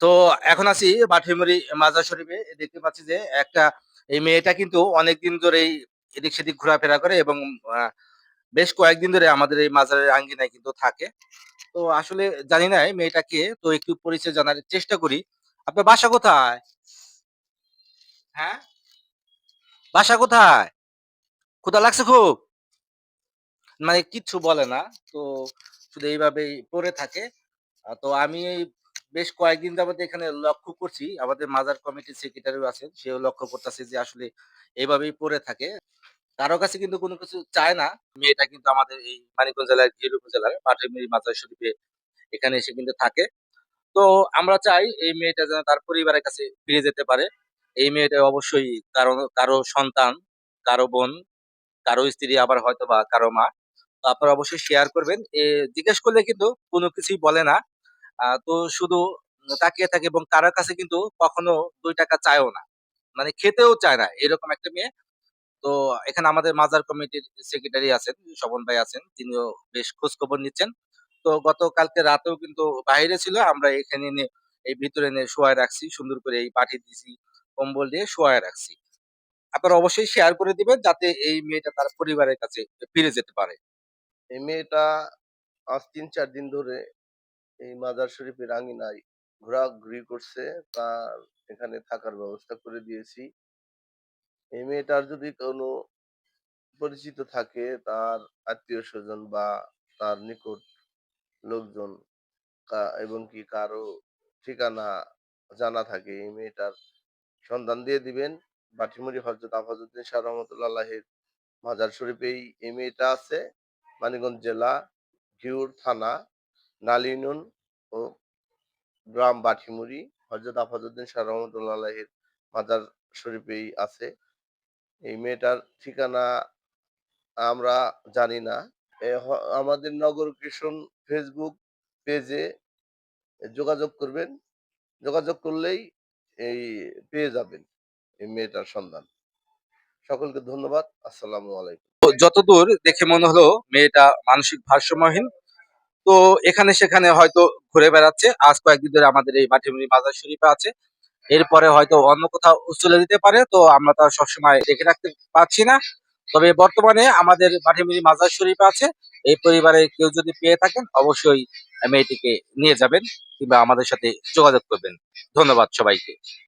তো এখন আছি বাঠিমুড়ি মাজার শরীফে। দেখতে পাচ্ছি যে এই মেয়েটা কিন্তু অনেকদিন ধরেই এদিক সেদিক ঘোরাফেরা করে এবং আ বেশ কয়েকদিন ধরে আমাদের এই মাজারের আঙ্গিনায় কিন্তু থাকে। তো আসলে জানি না এই মেয়েটা কে? তো একটু পরিচয় জানার চেষ্টা করি। আপনার বাসা কোথায়? হ্যাঁ? বাসা কোথায়? ক্ষুধা লাগছে খুব? মানে কিচ্ছু বলে না। তো শুধু এইভাবেই পড়ে থাকে। তো আমি এই বেশ কয়েকদিন যাবত এখানে লক্ষ্য করছি, আমাদের মাজার কমিটির সেক্রেটারিও আছেন। সেও লক্ষ্য করতেছে যে আসলে এভাবেই পড়ে থাকে। কারো কাছে কিন্তু কোনো কিছু চায় না। মেয়েটা কিন্তু আমাদের এই মানিকগঞ্জ জেলার ঘিওর উপজেলার পাটুইমুড়ি মাজার শরীফে এখানে এসে কিন্তু থাকে। তো আমরা চাই এই মেয়েটা যেন তার পরিবারের কাছে ফিরে যেতে পারে। এই মেয়েটা অবশ্যই কারো কারো সন্তান, কারো বোন, কারো স্ত্রী আবার হয়তোবা কারো মা। তো আপনারা অবশ্যই শেয়ার করবেন। জিজ্ঞেস করলে কিন্তু কোনো কিছুই বলে না। তো শুধু তাকিয়ে থাকে এবং কারো কাছে কিন্তু কখনো ৳২ চায়ও না। মানে খেতেও চায় না। এরকম একটা মেয়ে। তো এখানে আমাদের মাজার কমিটির সেক্রেটারি আছেন, স্বপন ভাই আছেন। তিনিও বেশ খোঁজখবর নিচ্ছেন। তো গতকালকে রাতেও কিন্তু বাহিরে ছিল। আমরা এখানে এনে এই ভিতরে এনে শোয়ায় রাখছি। সুন্দর করে এই পাটি দিছি, কম্বল দিয়ে শোয়ায় রাখছি। আপনারা অবশ্যই শেয়ার করে দিবেন যাতে এই মেয়েটা তার পরিবারের কাছে ফিরে যেতে পারে। এই মেয়েটা আজ ৩-৪ দিন ধরে এই মাজার শরীফের আঙিনায় ঘোরাঘুরি করছে। তার এখানে থাকার ব্যবস্থা করে দিয়েছি। এই মেয়েটার যদি কোনো পরিচিত থাকে, তার আত্মীয়স্বজন বা তার নিকট লোকজন এবং কি কারো ঠিকানা জানা থাকে, এই মেয়েটার সন্ধান দিয়ে দিবেন। বাটিমুড়ি হযরত আফাজউদ্দিন শাহ রহমাতুল্লাহির মাজার শরীফেই এই মেয়েটা আছে। মানিকগঞ্জ জেলা, ঘিওর থানা, নালী ইউনিয়ন ও গ্রাম বাঠিমুড়ি হযরত আফাজউদ্দিন শাহ রহমাতুল্লাহ আলাইহির মাজার শরীফেই আছে। এই মেয়েটার ঠিকানা আমরা জানি না। আমাদের নগর কৃষণ ফেসবুক পেজে যোগাযোগ করবেন। যোগাযোগ করলেই এই পেয়ে যাবেন এই মেয়েটার সন্ধান। সকলকে ধন্যবাদ। আসসালামু আলাইকুম। তো যতদূর দেখে মনে হলো মেয়েটা মানসিক ভারসাম্যহীন। তো এখানে সেখানে হয়তো ঘুরে বেড়াচ্ছে। আজ কয়েকদিন ধরে আমাদের এই মাটিমুড়ি মাজার শরীফে আছে। এরপরে হয়তো অন্য কোথাও চলে যেতে পারে। তো আমরা তো আর সবসময় দেখে রাখতে পারছি না। তবে বর্তমানে আমাদের মাটিমুড়ি মাজার শরীফে আছে। এই পরিবারে কেউ যদি পেয়ে থাকেন অবশ্যই মেয়েটিকে নিয়ে যাবেন কিংবা আমাদের সাথে যোগাযোগ করবেন। ধন্যবাদ সবাইকে।